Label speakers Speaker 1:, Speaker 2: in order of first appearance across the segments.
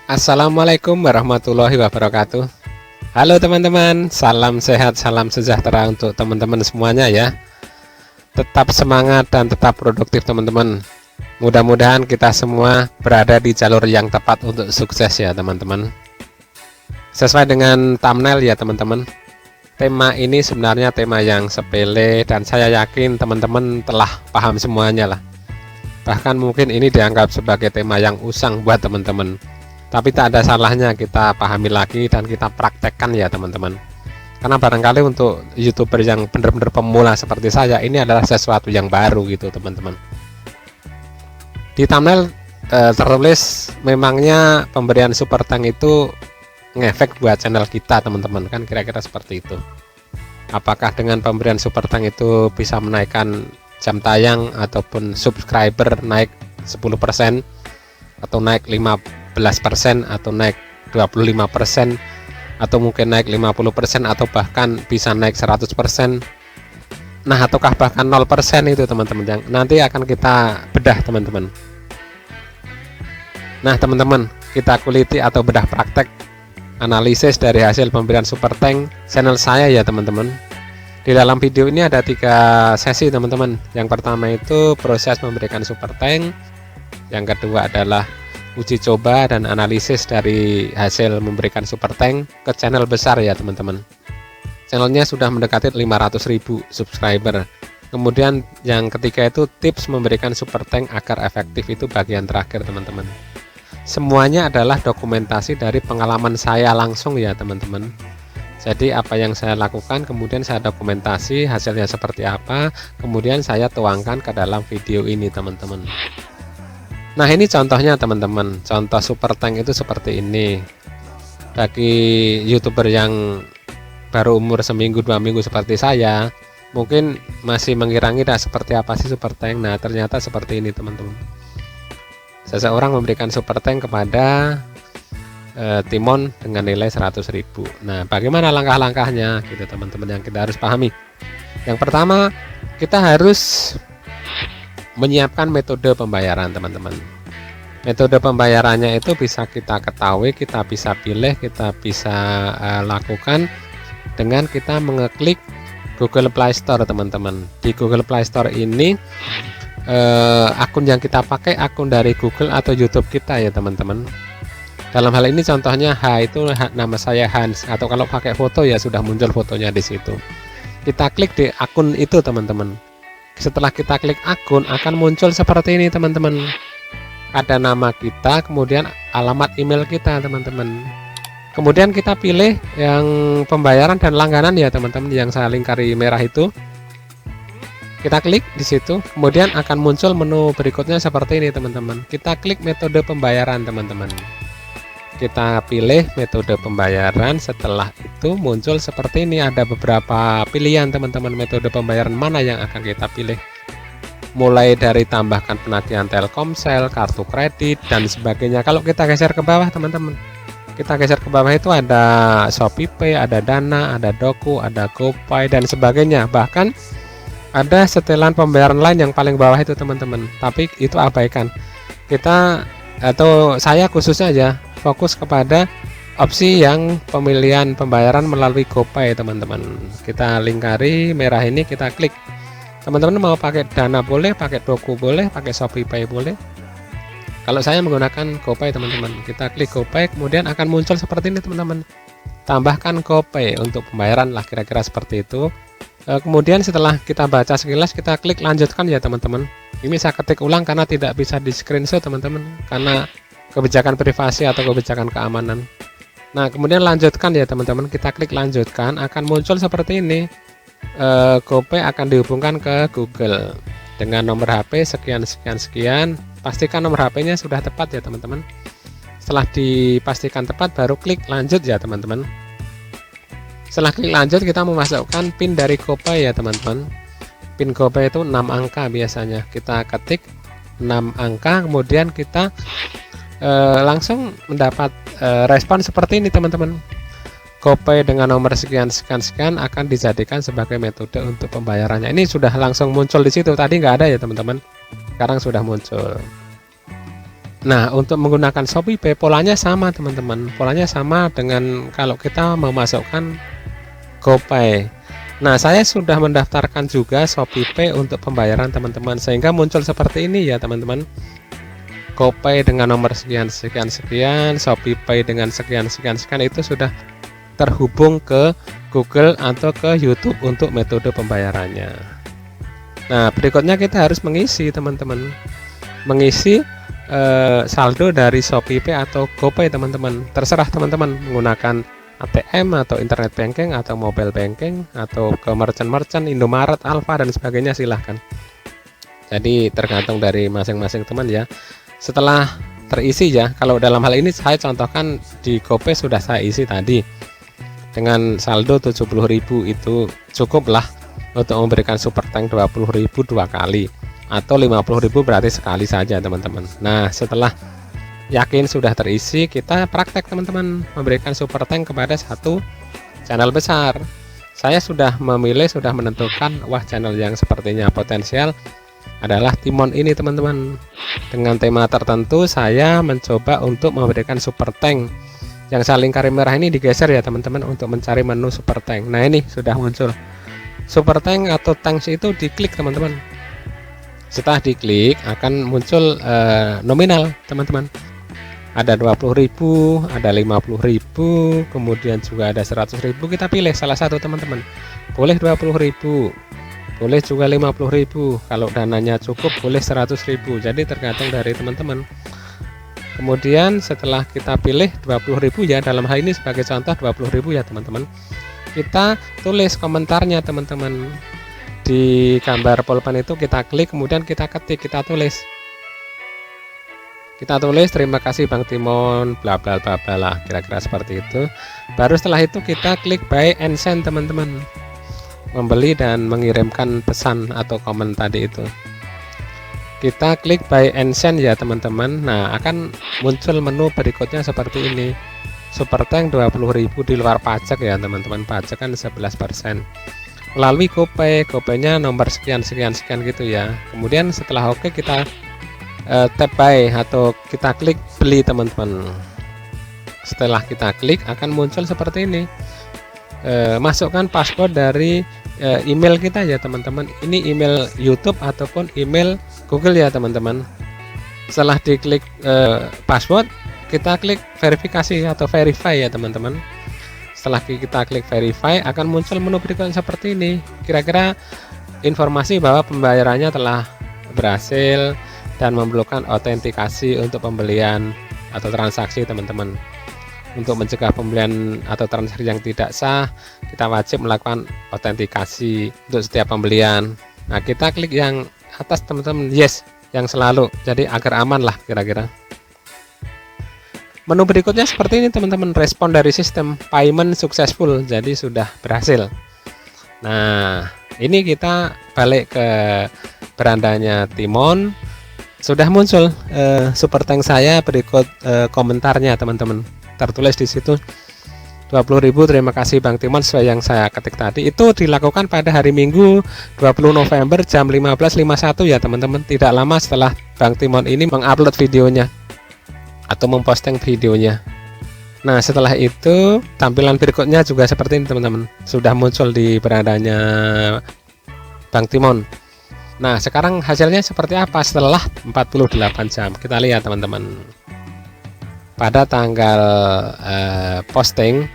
Speaker 1: Assalamualaikum warahmatullahi wabarakatuh. Halo teman-teman, salam sehat, salam sejahtera untuk teman-teman semuanya ya. Tetap semangat dan tetap produktif teman-teman. Mudah-mudahan kita semua berada di jalur yang tepat untuk sukses ya teman-teman. Sesuai dengan thumbnail ya teman-teman, tema ini sebenarnya tema yang sepele dan saya yakin teman-teman telah paham semuanya lah. Bahkan mungkin ini dianggap sebagai tema yang usang buat teman-teman, tapi tak ada salahnya kita pahami lagi dan kita praktekkan ya teman-teman. Karena barangkali untuk YouTuber yang benar-benar pemula seperti saya, ini adalah sesuatu yang baru gitu teman-teman. Di thumbnail tertulis memangnya pemberian super tank itu ngefek buat channel kita teman-teman, kan kira-kira seperti itu. Apakah dengan pemberian super tank itu bisa menaikkan jam tayang ataupun subscriber naik 10% atau naik 15% atau naik 25% atau mungkin naik 50% atau bahkan bisa naik 100%. Nah, ataukah bahkan 0% itu teman-teman, yang nanti akan kita bedah teman-teman. Nah teman-teman, kita kuliti atau bedah praktek analisis dari hasil pemberian super tank channel saya ya teman-teman. Di dalam video ini ada 3 sesi teman-teman. Yang pertama itu proses memberikan super tank, yang kedua adalah uji coba dan analisis dari hasil memberikan super tank ke channel besar ya teman-teman. Channelnya sudah mendekati 500.000 subscriber. Kemudian yang ketiga itu tips memberikan super tank agar efektif, itu bagian terakhir teman-teman. Semuanya adalah dokumentasi dari pengalaman saya langsung ya teman-teman. Jadi apa yang saya lakukan kemudian saya dokumentasi hasilnya seperti apa, kemudian saya tuangkan ke dalam video ini teman-teman. Nah ini contohnya teman-teman, contoh super tank itu seperti ini. Bagi YouTuber yang baru umur seminggu 2 minggu seperti saya, mungkin masih mengira-ngira seperti apa sih super tank. Nah ternyata seperti ini teman-teman. Seseorang memberikan super tank kepada Timon dengan nilai 100.000. Nah bagaimana langkah-langkahnya gitu teman-teman yang kita harus pahami. Yang pertama, kita harus menyiapkan metode pembayaran teman-teman. Metode pembayarannya itu bisa kita ketahui, kita bisa pilih, kita bisa lakukan dengan kita mengeklik Google Play Store teman-teman. Di Google Play Store ini akun yang kita pakai akun dari Google atau YouTube kita ya teman-teman. Dalam hal ini contohnya itu nama saya Hans, atau kalau pakai foto ya sudah muncul fotonya di situ. Kita klik di akun itu teman-teman. Setelah kita klik akun akan muncul seperti ini teman-teman. Ada nama kita, kemudian alamat email kita teman-teman. Kemudian kita pilih yang pembayaran dan langganan ya teman-teman, yang saya lingkari merah itu. Kita klik di situ, kemudian akan muncul menu berikutnya seperti ini teman-teman. Kita klik metode pembayaran teman-teman. Kita pilih metode pembayaran, setelah itu muncul seperti ini, ada beberapa pilihan teman-teman metode pembayaran mana yang akan kita pilih. Mulai dari tambahkan penagihan Telkomsel, kartu kredit dan sebagainya. Kalau kita geser ke bawah teman-teman, kita geser ke bawah itu ada ShopeePay, ada Dana, ada Doku, ada GoPay dan sebagainya. Bahkan ada setelan pembayaran lain yang paling bawah itu teman-teman, tapi itu abaikan. Kita atau saya khususnya aja fokus kepada opsi yang pemilihan pembayaran melalui GoPay teman-teman. Kita lingkari merah ini, kita klik. Teman-teman mau pakai Dana boleh, pakai Doku boleh, pakai ShopeePay boleh. Kalau saya menggunakan GoPay teman-teman, kita klik GoPay, kemudian akan muncul seperti ini teman-teman. Tambahkan GoPay untuk pembayaran lah, kira-kira seperti itu. Kemudian setelah kita baca sekilas, kita klik lanjutkan ya teman-teman. Ini saya ketik ulang karena tidak bisa di screenshot teman-teman, karena kebijakan privasi atau kebijakan keamanan. Nah kemudian lanjutkan ya teman-teman, kita klik lanjutkan, akan muncul seperti ini. GoPay akan dihubungkan ke Google dengan nomor HP sekian sekian sekian. Pastikan nomor HP-nya sudah tepat ya teman-teman. Setelah dipastikan tepat baru klik lanjut ya teman-teman. Setelah klik lanjut kita memasukkan PIN dari GoPay ya teman-teman. PIN GoPay itu 6 angka biasanya. Kita ketik 6 angka, kemudian kita langsung mendapat respon seperti ini teman-teman. GoPay dengan nomor sekian sekian sekian akan dijadikan sebagai metode untuk pembayarannya. Ini sudah langsung muncul di situ. Tadi nggak ada ya teman-teman. Sekarang sudah muncul. Nah, untuk menggunakan ShopeePay polanya sama teman-teman, polanya sama dengan kalau kita memasukkan GoPay. Nah, saya sudah mendaftarkan juga ShopeePay untuk pembayaran teman-teman, sehingga muncul seperti ini ya teman-teman. GoPay dengan nomor sekian sekian sekian, ShopeePay dengan sekian sekian sekian, itu sudah terhubung ke Google atau ke YouTube untuk metode pembayarannya. Nah, berikutnya kita harus mengisi teman-teman, mengisi saldo dari ShopeePay atau GoPay teman-teman. Terserah teman-teman menggunakan ATM atau internet banking atau mobile banking atau ke merchant-merchant, Indomaret, Alfa dan sebagainya, silahkan. Jadi tergantung dari masing-masing teman ya. Setelah terisi ya, kalau dalam hal ini saya contohkan di GoPay sudah saya isi tadi dengan saldo 70.000, itu cukuplah untuk memberikan super tank 20.000 2 kali, atau 50.000 berarti sekali saja teman-teman. Nah, setelah yakin sudah terisi, kita praktek teman-teman, memberikan super tank kepada satu channel besar. Saya sudah memilih, sudah menentukan, wah channel yang sepertinya potensial adalah Timon ini teman-teman. Dengan tema tertentu saya mencoba untuk memberikan super tank. Yang lingkaran merah ini digeser ya teman-teman untuk mencari menu super tank. Nah, ini sudah muncul super tank atau tanks, itu diklik teman-teman. Setelah diklik akan muncul nominal teman-teman. Ada 20.000, ada 50.000, kemudian juga ada 100.000. Kita pilih salah satu teman-teman. Boleh 20.000, boleh juga 50.000. Kalau dananya cukup boleh 100.000. Jadi tergantung dari teman-teman. Kemudian setelah kita pilih 20.000 ya, dalam hal ini sebagai contoh 20.000 ya teman-teman. Kita tulis komentarnya teman-teman. Di gambar pulpen itu kita klik, kemudian kita ketik, kita tulis terima kasih Bang Timon bla bla bla bla lah, kira-kira seperti itu. Baru setelah itu kita klik buy and send teman-teman, membeli dan mengirimkan pesan atau komen tadi itu. Kita klik buy and send ya teman-teman. Nah, akan muncul menu berikutnya seperti ini. Super tank 20.000 di luar pajak ya teman-teman, pajak kan 11%. Melalui GoPay, GoPay-nya nomor sekian sekian sekian gitu ya. Kemudian setelah oke, kita tap buy atau kita klik beli teman-teman. Setelah kita klik akan muncul seperti ini. Masukkan password dari email kita ya teman-teman. Ini email YouTube ataupun email Google ya teman-teman. Setelah diklik password, kita klik verifikasi atau verify ya teman-teman. Setelah kita klik verify akan muncul menu berikutnya seperti ini. Kira-kira informasi bahwa pembayarannya telah berhasil dan memerlukan autentikasi untuk pembelian atau transaksi teman-teman. Untuk mencegah pembelian atau transaksi yang tidak sah, kita wajib melakukan autentikasi untuk setiap pembelian. Nah, kita klik yang atas teman-teman, yes, yang selalu, jadi agar aman lah kira-kira. Menu berikutnya seperti ini teman-teman, respon dari sistem payment successful, jadi sudah berhasil. Nah, ini kita balik ke berandanya Timon. Sudah muncul super tank saya, berikut komentarnya teman-teman. Tertulis di situ 20.000, terima kasih Bang Timon, sesuai yang saya ketik tadi. Itu dilakukan pada hari Minggu 20 November jam 15.51 ya teman-teman. Tidak lama setelah Bang Timon ini mengupload videonya atau memposting videonya. Nah, setelah itu tampilan berikutnya juga seperti ini teman-teman, sudah muncul di berandanya Bang Timon. Nah, sekarang hasilnya seperti apa setelah 48 jam? Kita lihat teman-teman. Pada tanggal posting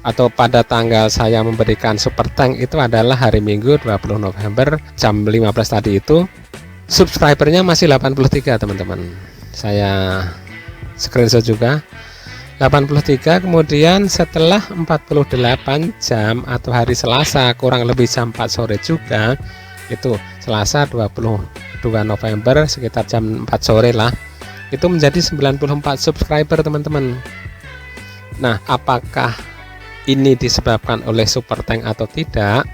Speaker 1: atau pada tanggal saya memberikan super tank itu adalah hari Minggu 20 November jam 15 tadi itu. Subscribernya masih 83 teman-teman. Saya screenshot juga 83. Kemudian setelah 48 jam atau hari Selasa kurang lebih jam 4 sore juga, itu Selasa 22 November sekitar jam 4 sore lah, itu menjadi 94 subscriber teman-teman. Nah, apakah ini disebabkan oleh super tank atau tidak?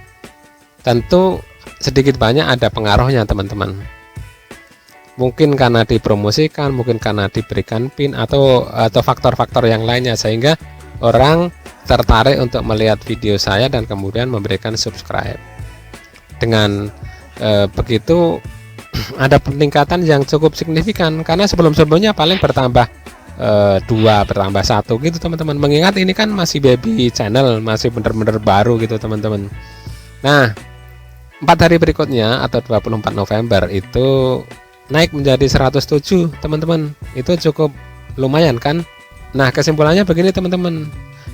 Speaker 1: Tentu sedikit banyak ada pengaruhnya teman-teman. Mungkin karena dipromosikan, mungkin karena diberikan pin atau faktor-faktor yang lainnya, sehingga orang tertarik untuk melihat video saya dan kemudian memberikan subscribe. Dengan begitu ada peningkatan yang cukup signifikan, karena sebelum-sebelumnya paling bertambah 2, bertambah 1 gitu teman-teman. Mengingat ini kan masih baby channel, masih bener-bener baru gitu teman-teman. Nah, 4 hari berikutnya atau 24 November itu naik menjadi 107 teman-teman. Itu cukup lumayan kan. Nah, kesimpulannya begini teman-teman,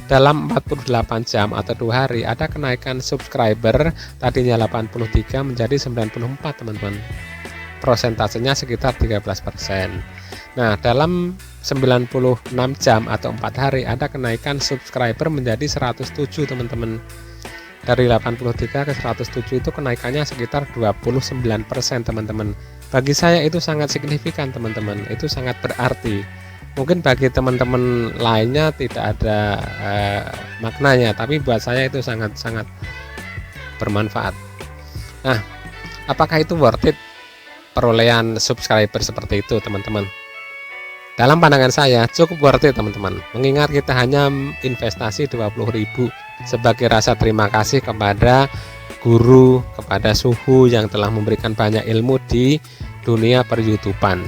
Speaker 1: dalam 48 jam atau 2 hari ada kenaikan subscriber, tadinya 83 menjadi 94 teman-teman. Prosentasenya sekitar 13%. Nah, dalam 96 jam atau 4 hari ada kenaikan subscriber menjadi 107 teman-teman. Dari 83 ke 107 itu kenaikannya sekitar 29% teman-teman. Bagi saya itu sangat signifikan teman-teman, itu sangat berarti. Mungkin bagi teman-teman lainnya tidak ada maknanya, tapi buat saya itu sangat-sangat bermanfaat. Nah, apakah itu worth it perolehan subscriber seperti itu teman-teman? Dalam pandangan saya cukup worth it teman-teman, mengingat kita hanya investasi 20.000 sebagai rasa terima kasih kepada guru, kepada suhu yang telah memberikan banyak ilmu di dunia per-YouTubean,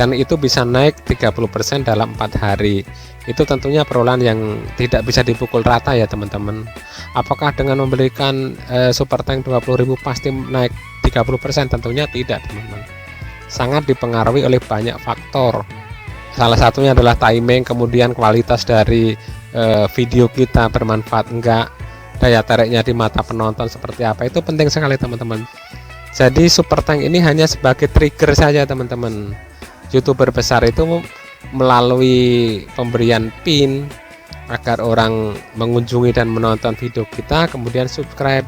Speaker 1: dan itu bisa naik 30% dalam 4 hari. Itu tentunya perolehan yang tidak bisa dipukul rata ya teman-teman. Apakah dengan memberikan super tank 20.000 pasti naik 30%? Tentunya tidak teman-teman, sangat dipengaruhi oleh banyak faktor. Salah satunya adalah timing, kemudian kualitas dari video kita bermanfaat enggak, daya tariknya di mata penonton seperti apa, itu penting sekali teman-teman. Jadi super tank ini hanya sebagai trigger saja teman-teman. YouTuber besar itu melalui pemberian pin agar orang mengunjungi dan menonton video kita, kemudian subscribe.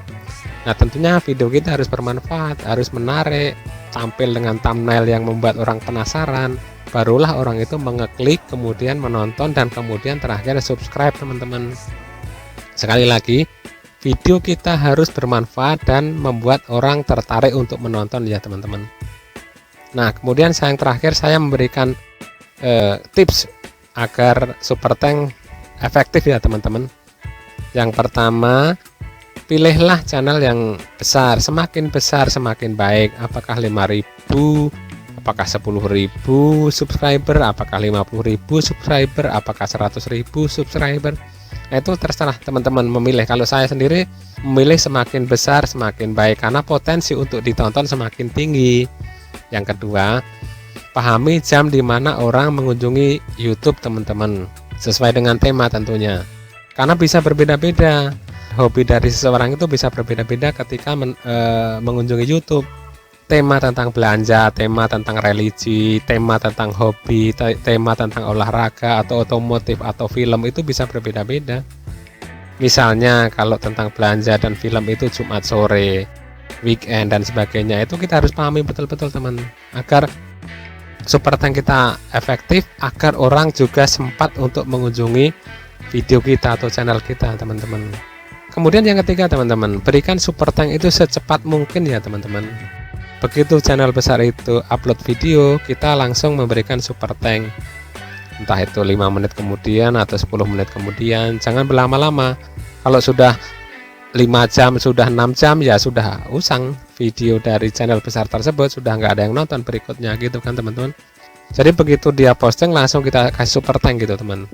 Speaker 1: Nah, tentunya video kita harus bermanfaat, harus menarik, tampil dengan thumbnail yang membuat orang penasaran, barulah orang itu mengeklik, kemudian menonton, dan kemudian terakhir subscribe teman-teman. Sekali lagi, video kita harus bermanfaat dan membuat orang tertarik untuk menonton ya teman-teman. Nah, kemudian yang terakhir saya memberikan tips agar super tank efektif ya teman-teman. Yang pertama, pilihlah channel yang besar, semakin besar semakin baik. Apakah 5.000, apakah 10.000 subscriber, apakah 50.000 subscriber, apakah 100.000 subscriber. Nah, itu terserah teman-teman memilih. Kalau saya sendiri memilih semakin besar semakin baik, karena potensi untuk ditonton semakin tinggi. Yang kedua, pahami jam di mana orang mengunjungi YouTube teman-teman, sesuai dengan tema tentunya, karena bisa berbeda-beda. Hobi dari seseorang itu bisa berbeda-beda ketika mengunjungi YouTube. Tema tentang belanja, tema tentang religi, tema tentang hobi, tema tentang olahraga atau otomotif atau film itu bisa berbeda-beda. Misalnya kalau tentang belanja dan film itu Jumat sore, weekend dan sebagainya, itu kita harus pahami betul-betul teman, agar super tank kita efektif, agar orang juga sempat untuk mengunjungi video kita atau channel kita teman-teman. Kemudian yang ketiga teman-teman, berikan super tank itu secepat mungkin ya teman-teman. Begitu channel besar itu upload video, kita langsung memberikan super tank, entah itu 5 menit kemudian atau 10 menit kemudian. Jangan berlama-lama. Kalau sudah 5 jam, sudah 6 jam, ya sudah usang video dari channel besar tersebut, sudah nggak ada yang nonton berikutnya gitu kan teman-teman. Jadi begitu dia posting langsung kita kasih super tank gitu teman.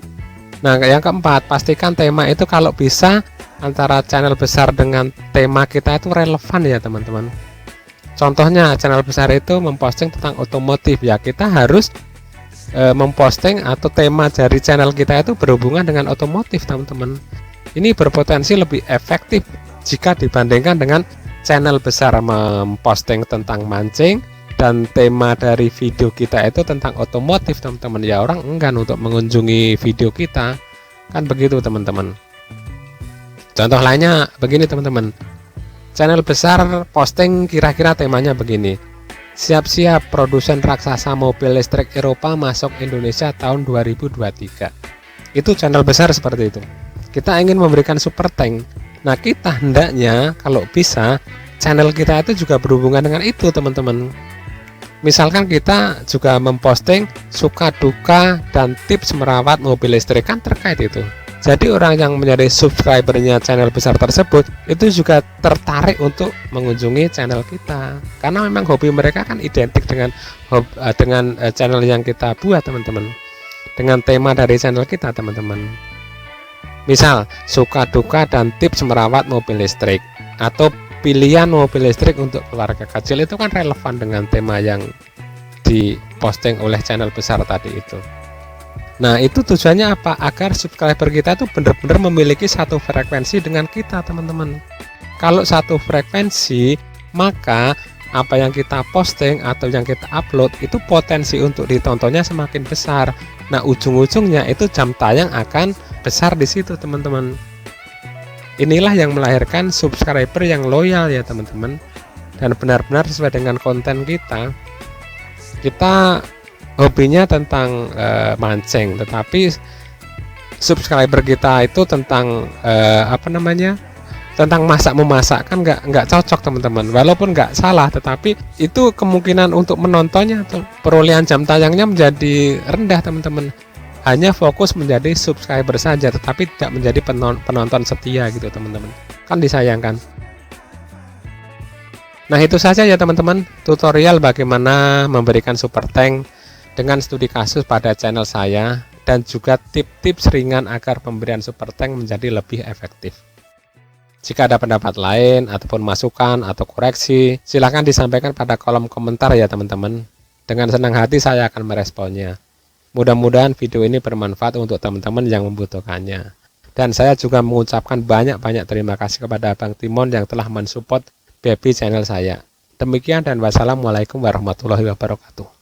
Speaker 1: Nah, yang keempat, pastikan tema itu kalau bisa antara channel besar dengan tema kita itu relevan ya teman-teman. Contohnya channel besar itu memposting tentang otomotif, ya kita harus memposting atau tema dari channel kita itu berhubungan dengan otomotif teman-teman. Ini berpotensi lebih efektif jika dibandingkan dengan channel besar memposting tentang mancing dan tema dari video kita itu tentang otomotif teman-teman. Ya orang enggan untuk mengunjungi video kita, kan begitu teman-teman. Contoh lainnya begini teman-teman, channel besar posting kira-kira temanya begini: siap-siap produsen raksasa mobil listrik Eropa masuk Indonesia tahun 2023. Itu channel besar seperti itu. Kita ingin memberikan super tank. Nah, kita hendaknya kalau bisa channel kita itu juga berhubungan dengan itu teman-teman. Misalkan kita juga memposting suka duka dan tips merawat mobil listrik, kan terkait itu. Jadi orang yang menjadi subscribernya channel besar tersebut itu juga tertarik untuk mengunjungi channel kita, karena memang hobi mereka kan identik dengan channel yang kita buat teman-teman, dengan tema dari channel kita teman-teman. Misal suka duka dan tips merawat mobil listrik, atau pilihan mobil listrik untuk keluarga kecil, itu kan relevan dengan tema yang diposting oleh channel besar tadi itu. Nah, itu tujuannya apa? Agar subscriber kita itu benar-benar memiliki satu frekuensi dengan kita teman-teman. Kalau satu frekuensi, maka apa yang kita posting atau yang kita upload itu potensi untuk ditontonnya semakin besar. Nah, ujung-ujungnya itu jam tayang akan besar di situ teman-teman. Inilah yang melahirkan subscriber yang loyal ya teman-teman, dan benar-benar sesuai dengan konten kita. Kita hobinya tentang mancing, tetapi subscriber kita itu tentang tentang memasak kan nggak cocok teman-teman. Walaupun nggak salah, tetapi itu kemungkinan untuk menontonnya atau perolehan jam tayangnya menjadi rendah teman-teman. Hanya fokus menjadi subscriber saja, tetapi tidak menjadi penonton setia gitu teman-teman, kan disayangkan. Nah, itu saja ya teman-teman, tutorial bagaimana memberikan super tank dengan studi kasus pada channel saya, dan juga tips-tips ringan agar pemberian super tank menjadi lebih efektif. Jika ada pendapat lain ataupun masukan atau koreksi, silahkan disampaikan pada kolom komentar ya teman-teman. Dengan senang hati saya akan meresponnya. Mudah-mudahan video ini bermanfaat untuk teman-teman yang membutuhkannya. Dan saya juga mengucapkan banyak-banyak terima kasih kepada Bang Timon yang telah mensupport baby channel saya. Demikian dan wassalamualaikum warahmatullahi wabarakatuh.